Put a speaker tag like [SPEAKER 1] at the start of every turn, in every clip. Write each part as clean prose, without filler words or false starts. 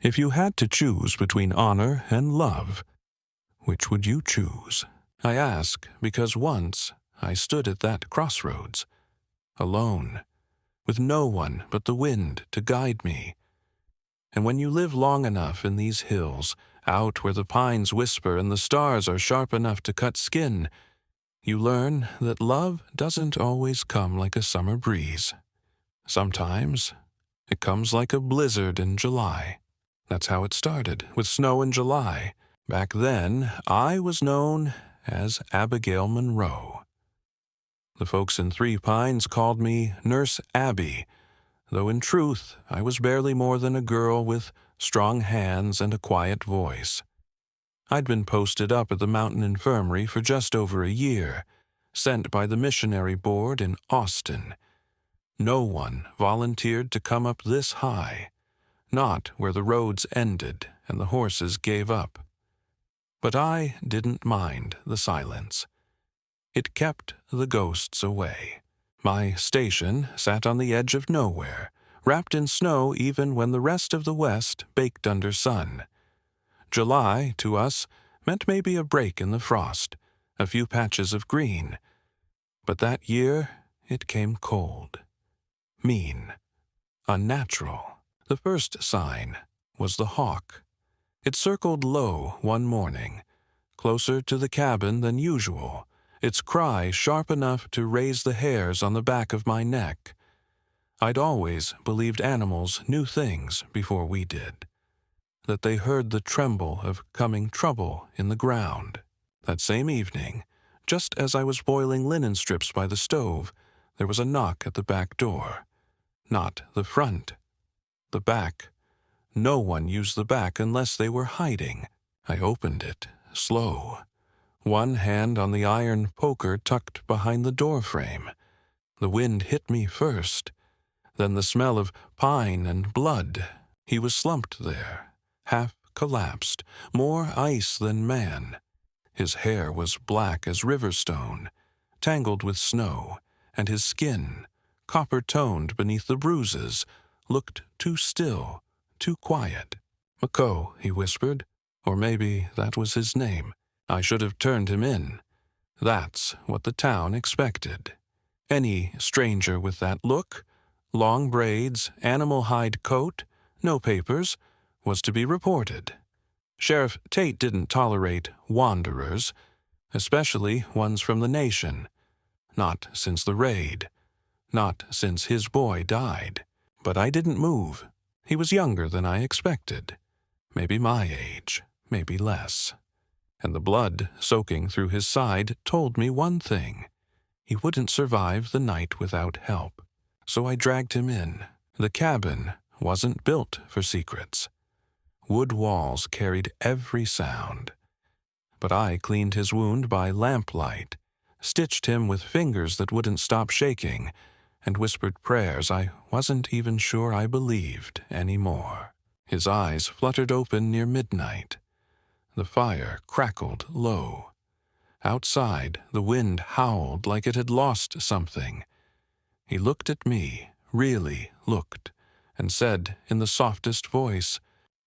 [SPEAKER 1] If you had to choose between honor and love, which would you choose? I ask because once I stood at that crossroads, alone, with no one but the wind to guide me. And when you live long enough in these hills, out where the pines whisper and the stars are sharp enough to cut skin, you learn that love doesn't always come like a summer breeze. Sometimes it comes like a blizzard in July. That's how it started, with snow in July. Back then, I was known as Abigail Monroe. The folks in Three Pines called me Nurse Abby, though in truth I was barely more than a girl with strong hands and a quiet voice. I'd been posted up at the mountain infirmary for just over a year, sent by the missionary board in Austin. No one volunteered to come up this high, not where the roads ended and the horses gave up. But I didn't mind the silence. It kept the ghosts away. My station sat on the edge of nowhere, wrapped in snow even when the rest of the West baked under sun. July, to us, meant maybe a break in the frost, a few patches of green. But that year, it came cold, mean, unnatural. The first sign was the hawk. It circled low one morning, closer to the cabin than usual, its cry sharp enough to raise the hairs on the back of my neck. I'd always believed animals knew things before we did, that they heard the tremble of coming trouble in the ground. That same evening, just as I was boiling linen strips by the stove, there was a knock at the back door. Not the front. The back. No one used the back unless they were hiding. I opened it, slow, one hand on the iron poker tucked behind the door frame. The wind hit me first, then the smell of pine and blood. He was slumped there, half collapsed, more ice than man. His hair was black as river stone, tangled with snow, and his skin, copper-toned beneath the bruises, looked too still, too quiet. "McCoe," he whispered, or maybe that was his name. I should have turned him in. That's what the town expected. Any stranger with that look, long braids, animal hide coat, no papers, was to be reported. Sheriff Tate didn't tolerate wanderers, especially ones from the nation. Not since the raid. Not since his boy died. But I didn't move. He was younger than I expected. Maybe my age, maybe less. And the blood soaking through his side told me one thing. He wouldn't survive the night without help. So I dragged him in. The cabin wasn't built for secrets. Wood walls carried every sound. But I cleaned his wound by lamplight, stitched him with fingers that wouldn't stop shaking, and whispered prayers I wasn't even sure I believed anymore. His eyes fluttered open near midnight. The fire crackled low. Outside, the wind howled like it had lost something. He looked at me, really looked, and said in the softest voice,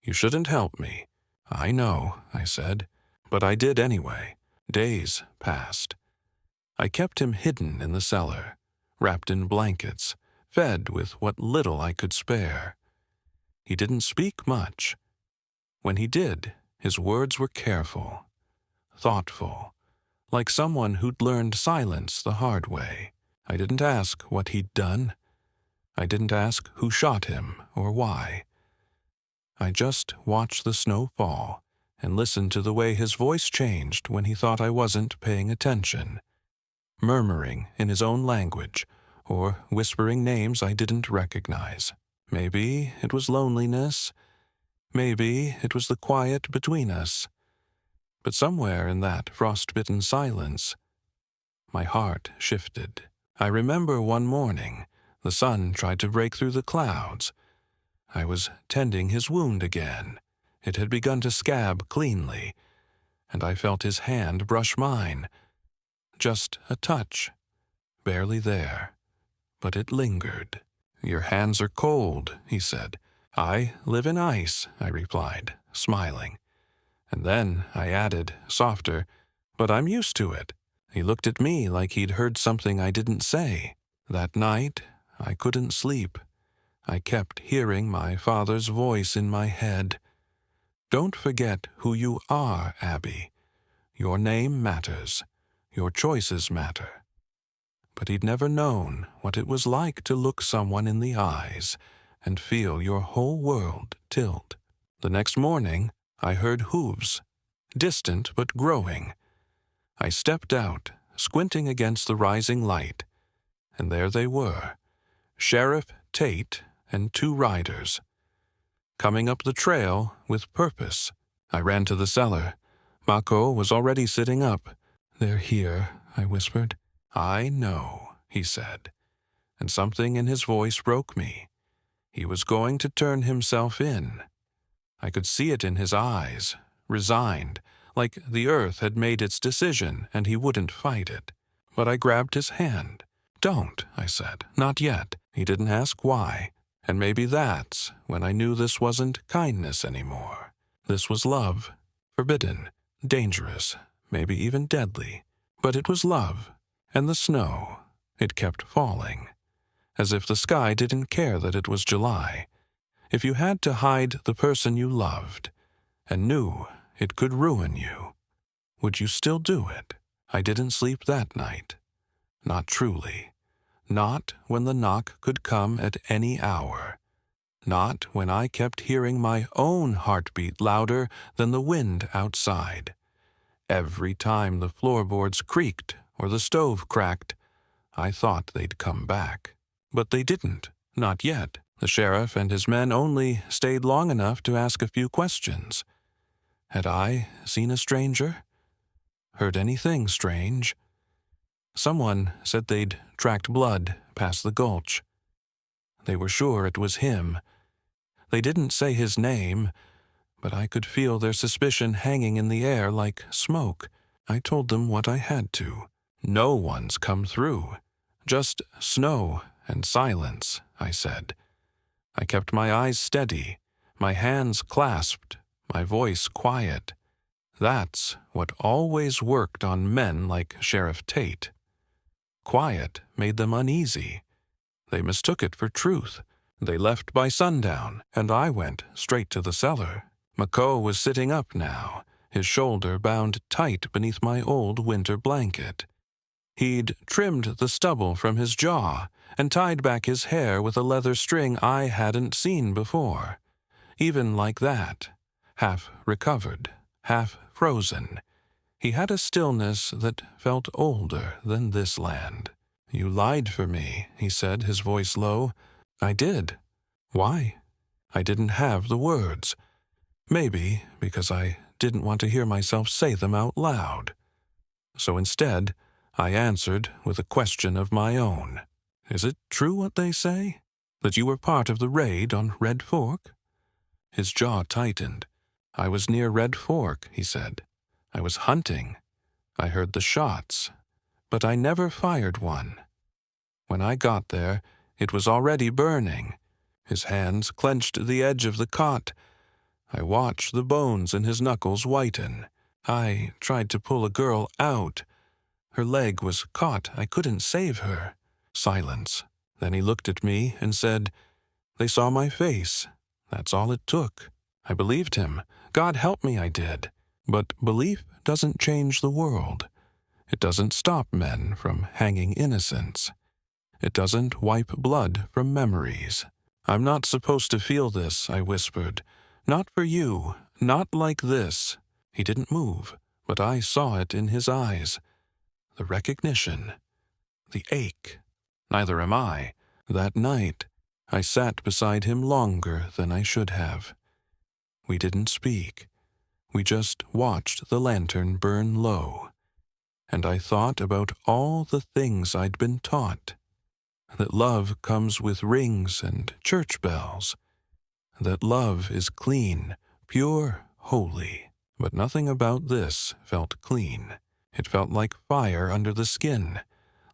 [SPEAKER 1] "You shouldn't help me." "I know," I said, but I did anyway. Days passed. I kept him hidden in the cellar, wrapped in blankets, fed with what little I could spare. He didn't speak much. When he did, his words were careful, thoughtful, like someone who'd learned silence the hard way. I didn't ask what he'd done. I didn't ask who shot him or why. I just watched the snow fall and listened to the way his voice changed when he thought I wasn't paying attention, murmuring in his own language or whispering names I didn't recognize. Maybe it was loneliness. Maybe it was the quiet between us. But somewhere in that frost-bitten silence, my heart shifted. I remember one morning, the sun tried to break through the clouds. I was tending his wound again. It had begun to scab cleanly, and I felt his hand brush mine. Just a touch, barely there, but it lingered. "Your hands are cold," he said. I live in ice, I replied, smiling. And then I added, softer, but I'm used to it. He looked at me like he'd heard something I didn't say. That night, I couldn't sleep. I kept hearing my father's voice in my head. Don't forget who you are, Abby. Your name matters. Your choices matter. But he'd never known what it was like to look someone in the eyes and feel your whole world tilt. The next morning, I heard hooves, distant but growing. I stepped out, squinting against the rising light, and there they were, Sheriff Tate and 2 riders, coming up the trail with purpose. I ran to the cellar. Mako was already sitting up. They're here, I whispered. I know, he said, and something in his voice broke me. He was going to turn himself in. I could see it in his eyes, resigned, like the earth had made its decision and he wouldn't fight it. But I grabbed his hand. Don't, I said, not yet. He didn't ask why. And maybe that's when I knew this wasn't kindness anymore. This was love, forbidden, dangerous, maybe even deadly. But it was love, and the snow, it kept falling, as if the sky didn't care that it was July. If you had to hide the person you loved, and knew it could ruin you, would you still do it? I didn't sleep that night. Not truly. Not when the knock could come at any hour. Not when I kept hearing my own heartbeat louder than the wind outside. Every time the floorboards creaked or the stove cracked, I thought they'd come back. But they didn't, not yet. The sheriff and his men only stayed long enough to ask a few questions. Had I seen a stranger? Heard anything strange? Someone said they'd tracked blood past the gulch. They were sure it was him. They didn't say his name, but I could feel their suspicion hanging in the air like smoke. I told them what I had to. No one's come through. Just snow and silence, I said. I kept my eyes steady, my hands clasped, my voice quiet. That's what always worked on men like Sheriff Tate. Quiet made them uneasy. They mistook it for truth. They left by sundown, and I went straight to the cellar. Mako was sitting up now, his shoulder bound tight beneath my old winter blanket. He'd trimmed the stubble from his jaw and tied back his hair with a leather string I hadn't seen before. Even like that, half recovered, half frozen, he had a stillness that felt older than this land. You lied for me, he said, his voice low. I did. Why? I didn't have the words. Maybe because I didn't want to hear myself say them out loud. So instead, I answered with a question of my own. Is it true what they say? That you were part of the raid on Red Fork? His jaw tightened. I was near Red Fork, he said. I was hunting. I heard the shots, but I never fired one. When I got there, it was already burning. His hands clenched the edge of the cot. I watched the bones in his knuckles whiten. I tried to pull a girl out. Her leg was caught. I couldn't save her. Silence. Then he looked at me and said, They saw my face. That's all it took. I believed him. God help me, I did. But belief doesn't change the world. It doesn't stop men from hanging innocents. It doesn't wipe blood from memories. I'm not supposed to feel this, I whispered. Not for you, not like this. He didn't move, but I saw it in his eyes. The recognition, the ache. Neither am I. That night, I sat beside him longer than I should have. We didn't speak. We just watched the lantern burn low. And I thought about all the things I'd been taught. That love comes with rings and church bells. That love is clean, pure, holy. But nothing about this felt clean. It felt like fire under the skin,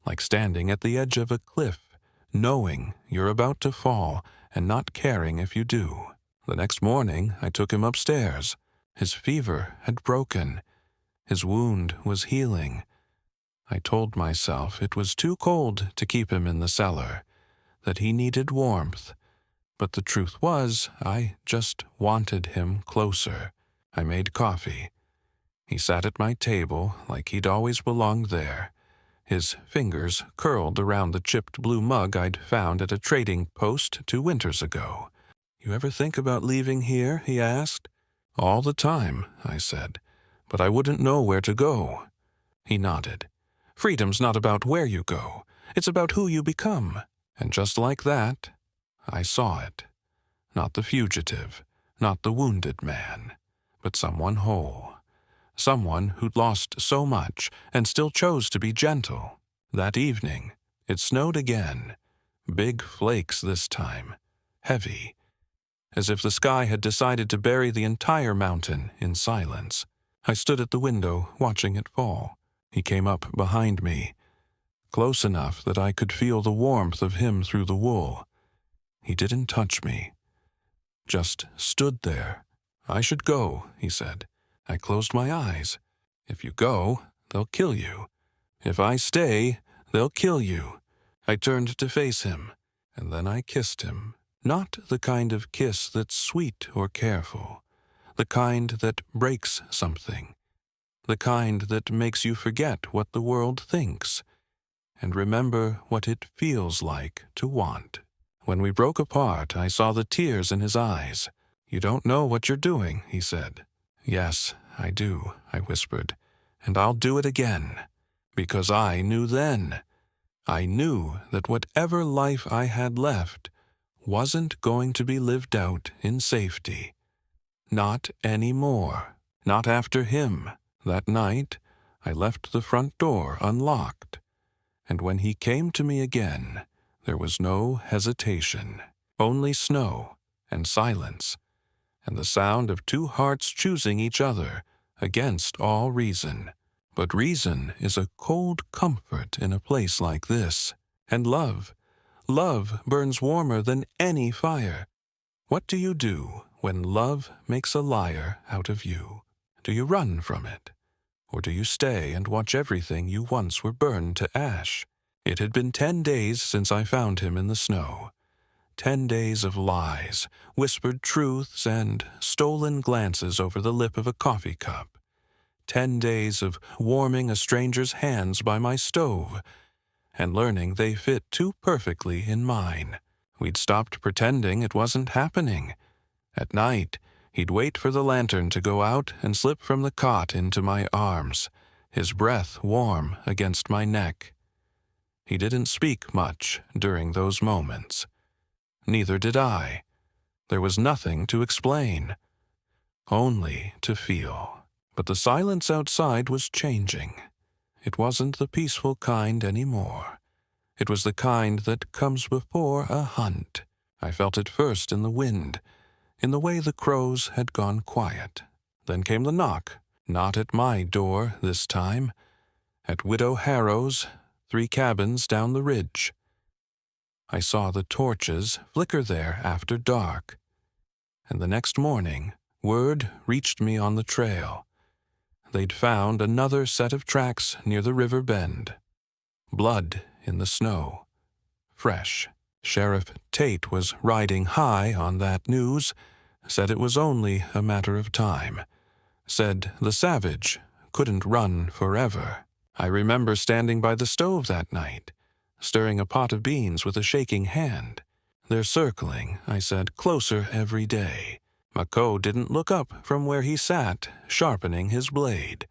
[SPEAKER 1] like standing at the edge of a cliff, knowing you're about to fall and not caring if you do. The next morning, I took him upstairs. His fever had broken. His wound was healing. I told myself it was too cold to keep him in the cellar, that he needed warmth. But the truth was, I just wanted him closer. I made coffee. He sat at my table like he'd always belonged there. His fingers curled around the chipped blue mug I'd found at a trading post 2 winters ago. "You ever think about leaving here?" he asked. "All the time," I said, "but I wouldn't know where to go." He nodded. "Freedom's not about where you go. It's about who you become." And just like that, I saw it. Not the fugitive, not the wounded man, but someone whole. Someone who'd lost so much and still chose to be gentle. That evening, it snowed again. Big flakes this time. Heavy. As if the sky had decided to bury the entire mountain in silence. I stood at the window, watching it fall. He came up behind me, close enough that I could feel the warmth of him through the wool. He didn't touch me. Just stood there. "I should go," he said. I closed my eyes. "If you go, they'll kill you. If I stay, they'll kill you." I turned to face him, and then I kissed him. Not the kind of kiss that's sweet or careful. The kind that breaks something. The kind that makes you forget what the world thinks, and remember what it feels like to want. When we broke apart, I saw the tears in his eyes. "You don't know what you're doing," he said. "Yes, I do," I whispered, "and I'll do it again, because I knew then. I knew that whatever life I had left wasn't going to be lived out in safety. Not anymore. Not after him. That night, I left the front door unlocked, and when he came to me again, there was no hesitation, only snow and silence, and the sound of 2 hearts choosing each other against all reason. But reason is a cold comfort in a place like this. And love burns warmer than any fire. What do you do when love makes a liar out of you? Do you run from it? Or do you stay and watch everything you once were burned to ash? It had been 10 days since I found him in the snow. 10 days of lies, whispered truths, and stolen glances over the lip of a coffee cup. 10 days of warming a stranger's hands by my stove, and learning they fit too perfectly in mine. We'd stopped pretending it wasn't happening. At night, he'd wait for the lantern to go out and slip from the cot into my arms, his breath warm against my neck. He didn't speak much during those moments. Neither did I. There was nothing to explain, only to feel. But the silence outside was changing. It wasn't the peaceful kind anymore. It was the kind that comes before a hunt. I felt it first in the wind, in the way the crows had gone quiet. Then came the knock, not at my door this time, at Widow Harrow's, 3 cabins down the ridge. I saw the torches flicker there after dark, and the next morning, word reached me on the trail. They'd found another set of tracks near the river bend. Blood in the snow. Fresh. Sheriff Tate was riding high on that news, said it was only a matter of time. Said the savage couldn't run forever. I remember standing by the stove that night, stirring a pot of beans with a shaking hand. "They're circling," I said, "closer every day." Mako didn't look up from where he sat, sharpening his blade.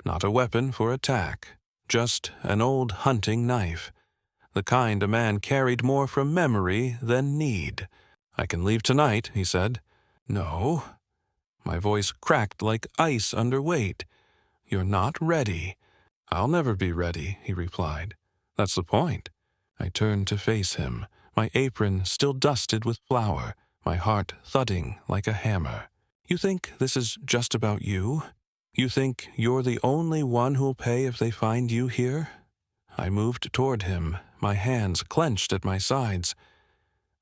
[SPEAKER 1] Not a weapon for attack, just an old hunting knife, the kind a man carried more from memory than need. "I can leave tonight," he said. "No." My voice cracked like ice under weight. "You're not ready." "I'll never be ready," he replied. "That's the point." I turned to face him, my apron still dusted with flour, my heart thudding like a hammer. "You think this is just about you? You think you're the only one who'll pay if they find you here?" I moved toward him, my hands clenched at my sides.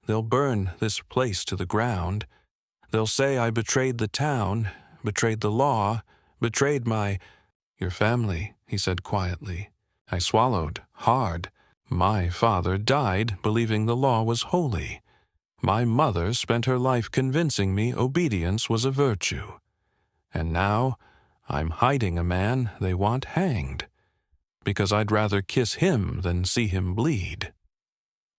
[SPEAKER 1] They'll burn this place to the ground. They'll say I betrayed the town, betrayed the law, betrayed your family," he said quietly. I swallowed hard. My father died believing the law was holy. My mother spent her life convincing me obedience was a virtue. And now I'm hiding a man they want hanged, because I'd rather kiss him than see him bleed.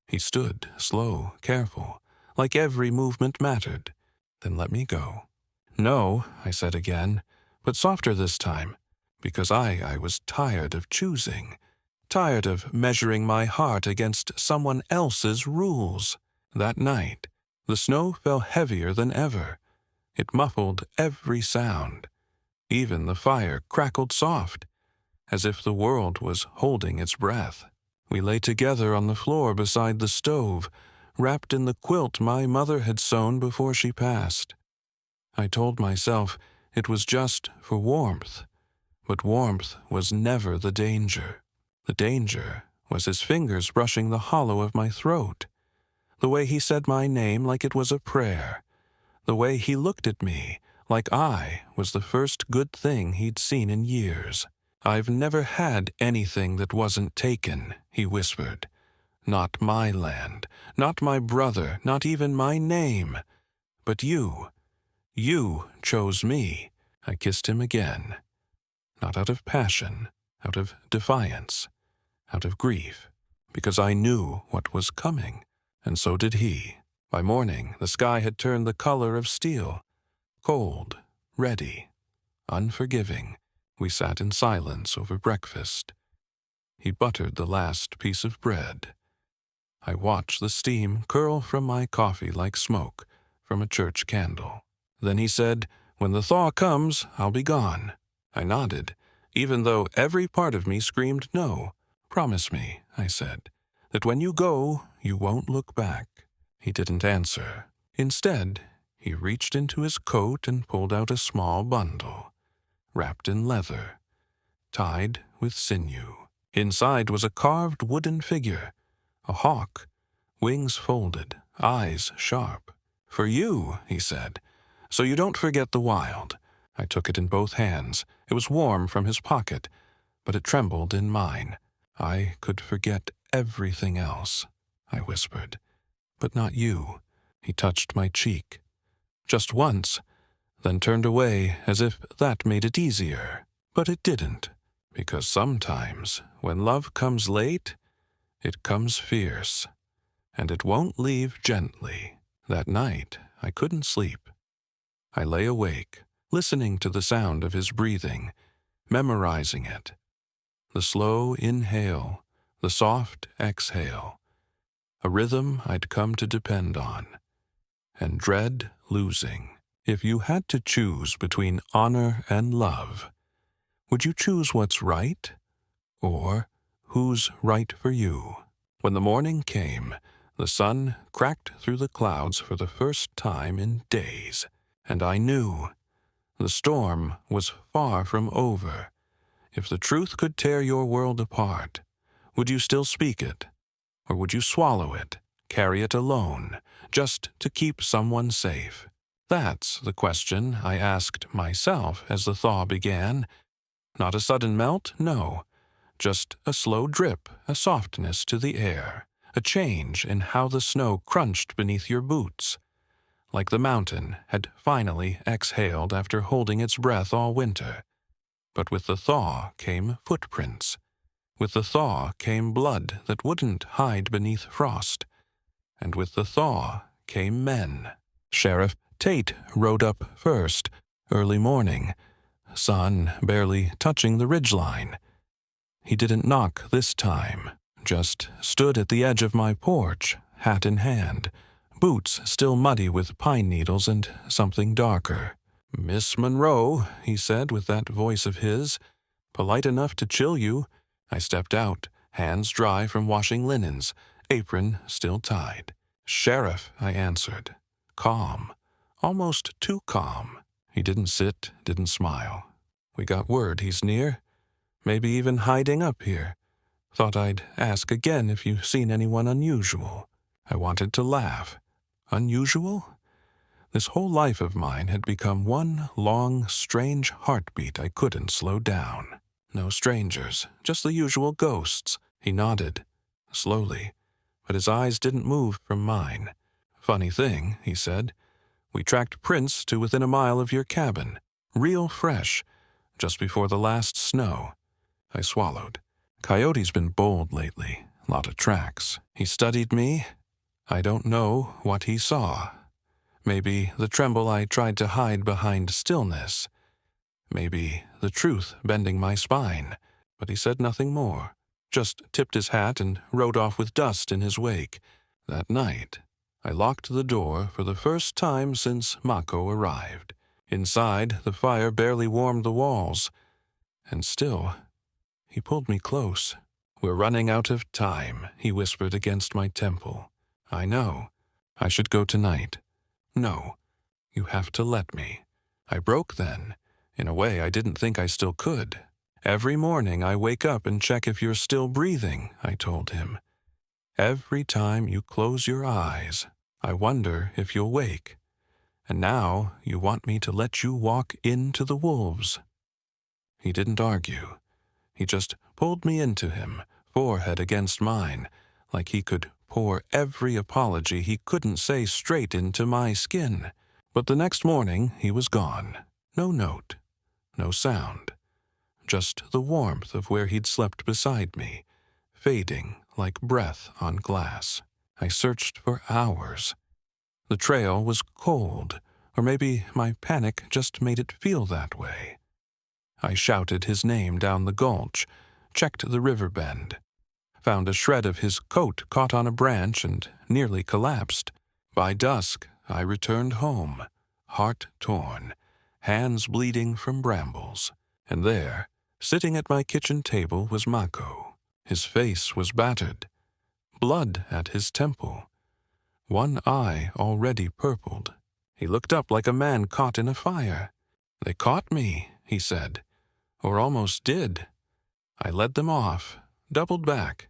[SPEAKER 1] He stood, slow, careful, like every movement mattered, then let me go. "No," I said again, but softer this time, because I was tired of choosing, tired of measuring my heart against someone else's rules. That night, the snow fell heavier than ever. It muffled every sound. Even the fire crackled soft, as if the world was holding its breath. We lay together on the floor beside the stove, wrapped in the quilt my mother had sewn before she passed. I told myself it was just for warmth, but warmth was never the danger. The danger was his fingers brushing the hollow of my throat, the way he said my name like it was a prayer, the way he looked at me like I was the first good thing he'd seen in years. "I've never had anything that wasn't taken," he whispered. "Not my land, not my brother, not even my name. But you chose me." I kissed him again, not out of passion, out of defiance, out of grief, because I knew what was coming, and so did he. By morning, the sky had turned the color of steel, cold, ready, unforgiving. We sat in silence over breakfast. He buttered the last piece of bread. I watched the steam curl from my coffee like smoke from a church candle. Then he said, "When the thaw comes, I'll be gone." I nodded, even though every part of me screamed no. "Promise me," I said, "that when you go, you won't look back." He didn't answer. Instead, he reached into his coat and pulled out a small bundle, wrapped in leather, tied with sinew. Inside was a carved wooden figure, a hawk, wings folded, eyes sharp. "For you," he said, "so you don't forget the wild." I took it in both hands. It was warm from his pocket, but it trembled in mine. "I could forget everything else," I whispered, "but not you." He touched my cheek, just once, then turned away as if that made it easier. But it didn't, because sometimes, when love comes late, it comes fierce, and it won't leave gently. That night, I couldn't sleep. I lay awake, listening to the sound of his breathing, memorizing it. The slow inhale, the soft exhale, a rhythm I'd come to depend on, and dread losing. If you had to choose between honor and love, would you choose what's right, or who's right for you? When the morning came, the sun cracked through the clouds for the first time in days, and I knew the storm was far from over. If the truth could tear your world apart, would you still speak it, or would you swallow it, carry it alone, just to keep someone safe? That's the question I asked myself as the thaw began. Not a sudden melt, no. Just a slow drip, a softness to the air, a change in how the snow crunched beneath your boots, like the mountain had finally exhaled after holding its breath all winter. But with the thaw came footprints. With the thaw came blood that wouldn't hide beneath frost. And with the thaw came men. Sheriff Tate rode up first, early morning, sun barely touching the ridgeline. He didn't knock this time, just stood at the edge of my porch, hat in hand, boots still muddy with pine needles and something darker. "Miss Monroe," he said with that voice of his, polite enough to chill you. I stepped out, hands dry from washing linens, apron still tied. "Sheriff," I answered, calm, almost too calm. He didn't sit, didn't smile. "We got word he's near, maybe even hiding up here. Thought I'd ask again if you've seen anyone unusual." I wanted to laugh, Unusual? This whole life of mine had become one long, strange heartbeat I couldn't slow down. No strangers, just the usual ghosts. He nodded, slowly, but his eyes didn't move from mine. Funny thing, he said. We tracked prints to within a mile of your cabin. Real fresh, just before the last snow. I swallowed. Coyote's been bold lately. Lot of tracks. He studied me. I don't know what he saw. Maybe the tremble I tried to hide behind stillness. Maybe the truth bending my spine. But he said nothing more. Just tipped his hat and rode off with dust in his wake. That night, I locked the door for the first time since Mako arrived. Inside, the fire barely warmed the walls. And still, he pulled me close. We're running out of time, he whispered against my temple. I know. I should go tonight. No, you have to let me. I broke then, in a way I didn't think I still could. Every morning I wake up and check if you're still breathing, I told him. Every time you close your eyes, I wonder if you'll wake. And now you want me to let you walk into the wolves. He didn't argue. He just pulled me into him, forehead against mine, like he could pour every apology he couldn't say straight into my skin. But the next morning he was gone. No note, no sound. Just the warmth of where he'd slept beside me, fading like breath on glass. I searched for hours. The trail was cold, or maybe my panic just made it feel that way. I shouted his name down the gulch, checked the river bend, found a shred of his coat caught on a branch and nearly collapsed. By dusk, I returned home, heart torn, hands bleeding from brambles. And there, sitting at my kitchen table, was Mako. His face was battered, blood at his temple, one eye already purpled. He looked up like a man caught in a fire. They caught me, he said, or almost did. I led them off, doubled back.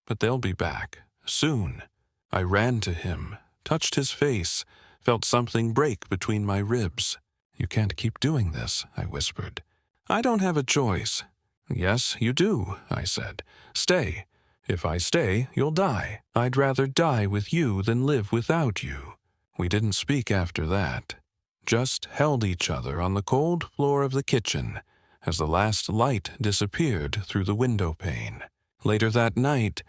[SPEAKER 1] But they'll be back, soon. I ran to him, touched his face, felt something break between my ribs. You can't keep doing this, I whispered. I don't have a choice. Yes, you do, I said. Stay. If I stay, you'll die. I'd rather die with you than live without you. We didn't speak after that. Just held each other on the cold floor of the kitchen as the last light disappeared through the window pane. Later that night,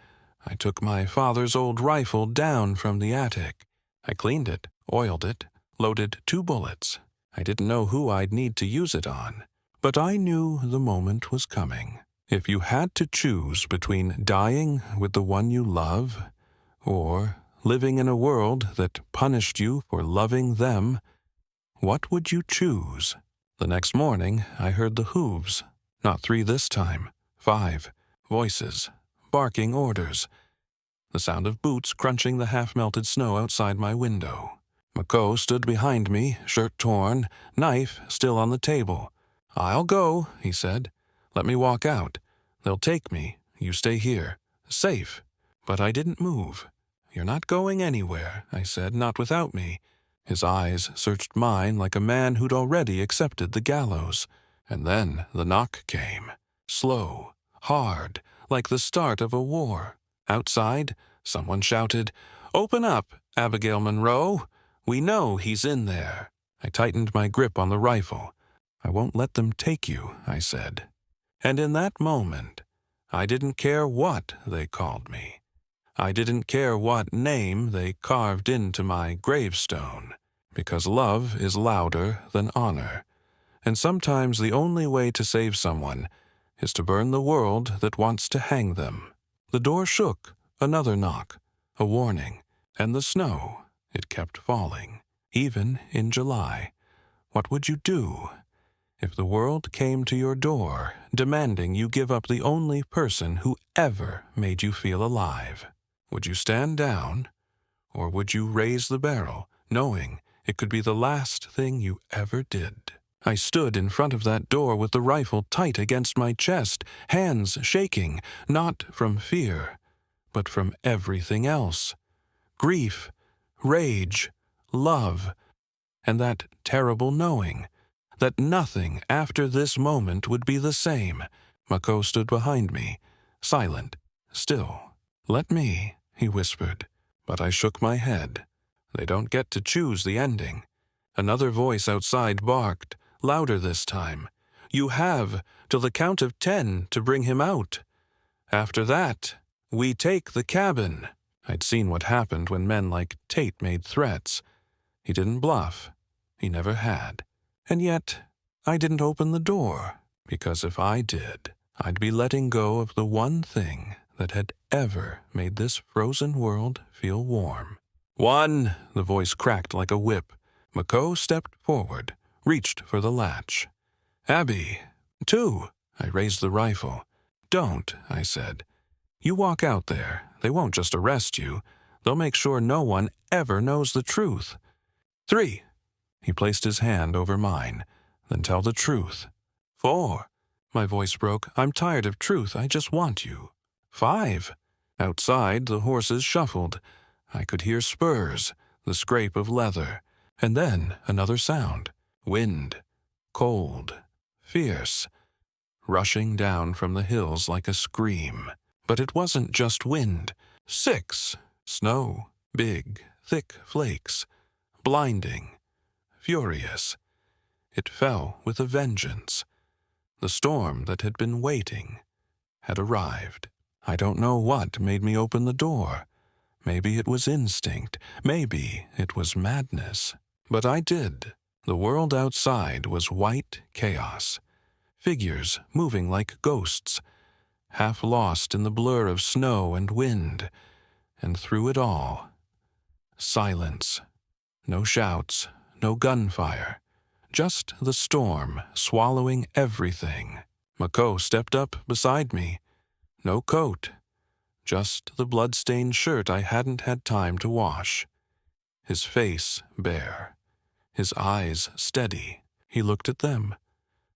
[SPEAKER 1] I took my father's old rifle down from the attic. I cleaned it, oiled it, loaded 2 bullets. I didn't know who I'd need to use it on, but I knew the moment was coming. If you had to choose between dying with the one you love or living in a world that punished you for loving them, what would you choose? The next morning, I heard the hooves. Not 3 this time, 5. Voices, barking orders. The sound of boots crunching the half-melted snow outside my window. Mako stood behind me, shirt torn, knife still on the table. I'll go, he said. Let me walk out. They'll take me. You stay here. Safe. But I didn't move. You're not going anywhere, I said, not without me. His eyes searched mine like a man who'd already accepted the gallows. And then the knock came. Slow, hard, like the start of a war. Outside, someone shouted, "Open up, Abigail Monroe. We know he's in there." I tightened my grip on the rifle. I won't let them take you, I said. And in that moment, I didn't care what they called me. I didn't care what name they carved into my gravestone, because love is louder than honor. And sometimes the only way to save someone is to burn the world that wants to hang them. The door shook, another knock, a warning, and the snow, it kept falling, even in July. What would you do if the world came to your door, demanding you give up the only person who ever made you feel alive? Would you stand down, or would you raise the barrel, knowing it could be the last thing you ever did? I stood in front of that door with the rifle tight against my chest, hands shaking, not from fear, but from everything else. Grief, rage, love, and that terrible knowing that nothing after this moment would be the same. Mako stood behind me, silent, still. "Let me," he whispered, but I shook my head. "They don't get to choose the ending." Another voice outside barked, louder this time. "You have till the count of 10 to bring him out. After that, we take the cabin." I'd seen what happened when men like Tate made threats. He didn't bluff. He never had. And yet, I didn't open the door, because if I did, I'd be letting go of the one thing that had ever made this frozen world feel warm. "One," the voice cracked like a whip. Mako stepped forward, reached for the latch. "Abby." "Two." I raised the rifle. "Don't," I said. "You walk out there. They won't just arrest you. They'll make sure no one ever knows the truth." "Three." He placed his hand over mine. "Then tell the truth." "Four." My voice broke. "I'm tired of truth. I just want you." "5." Outside, the horses shuffled. I could hear spurs, the scrape of leather, and then another sound. Wind. Cold. Fierce. Rushing down from the hills like a scream. But it wasn't just wind. 6. Snow. Big, thick flakes. Blinding. Furious. It fell with a vengeance. The storm that had been waiting had arrived. I don't know what made me open the door. Maybe it was instinct. Maybe it was madness. But I did. The world outside was white chaos. Figures moving like ghosts, half lost in the blur of snow and wind. And through it all, silence. No shouts, no gunfire. Just the storm swallowing everything. Mako stepped up beside me. No coat. Just the blood-stained shirt I hadn't had time to wash. His face bare. His eyes steady. He looked at them,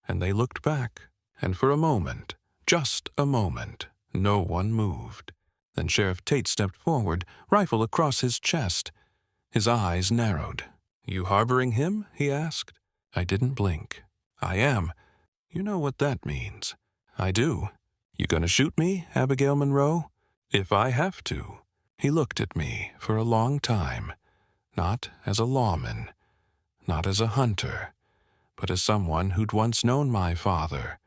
[SPEAKER 1] and they looked back. And for a moment, just a moment, no one moved. Then Sheriff Tate stepped forward, rifle across his chest. His eyes narrowed. "You harboring him?" he asked. I didn't blink. "I am." "You know what that means." "I do." "You gonna shoot me, Abigail Monroe?" "If I have to." He looked at me for a long time, not as a lawman, not as a hunter, but as someone who'd once known my father,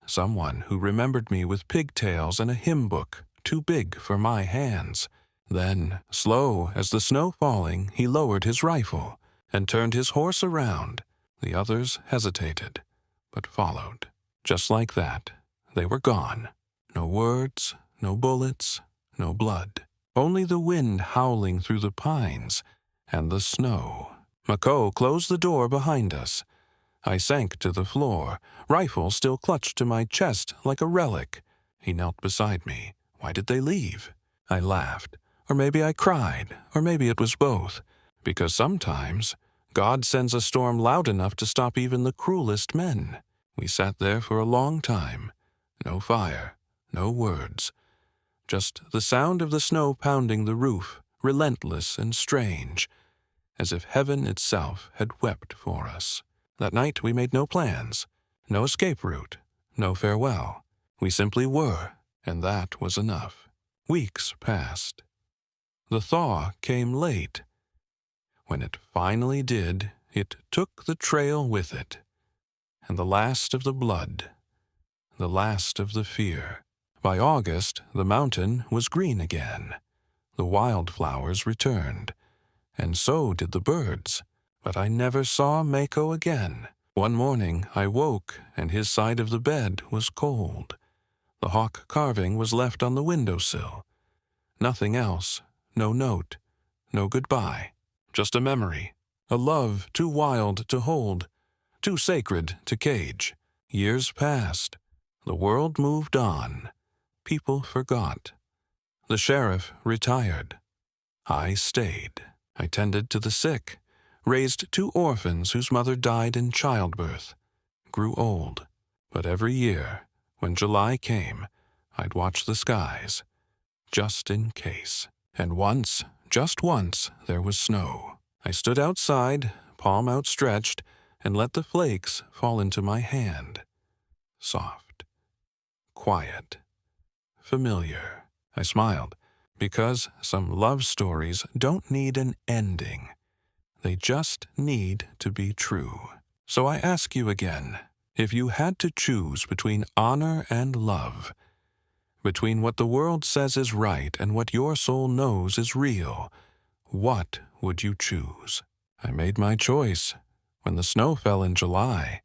[SPEAKER 1] someone who remembered me with pigtails and a hymn book too big for my hands. Then, slow as the snow falling, he lowered his rifle and turned his horse around. The others hesitated, but followed. Just like that, they were gone. No words, no bullets, no blood. Only the wind howling through the pines and the snow. Mako closed the door behind us. I sank to the floor, rifle still clutched to my chest like a relic. He knelt beside me. Why did they leave? I laughed. Or maybe I cried, or maybe it was both. Because sometimes God sends a storm loud enough to stop even the cruelest men. We sat there for a long time. No fire, no words. Just the sound of the snow pounding the roof, relentless and strange, as if heaven itself had wept for us. That night we made no plans, no escape route, no farewell. We simply were, and that was enough. Weeks passed. The thaw came late. When it finally did, it took the trail with it, and the last of the blood, the last of the fear. By August, the mountain was green again. The wildflowers returned, and so did the birds. But I never saw Mako again. One morning I woke, and his side of the bed was cold. The hawk carving was left on the windowsill. Nothing else, no note, no goodbye. Just a memory, a love too wild to hold, too sacred to cage. Years passed. The world moved on. People forgot. The sheriff retired. I stayed. I tended to the sick, raised 2 orphans whose mother died in childbirth, grew old. But every year, when July came, I'd watch the skies, just in case. And once, just once, there was snow. I stood outside, palm outstretched, and let the flakes fall into my hand. Soft, quiet, familiar. I smiled, because some love stories don't need an ending. They just need to be true. So I ask you again, if you had to choose between honor and love, between what the world says is right and what your soul knows is real, what would you choose? I made my choice when the snow fell in July.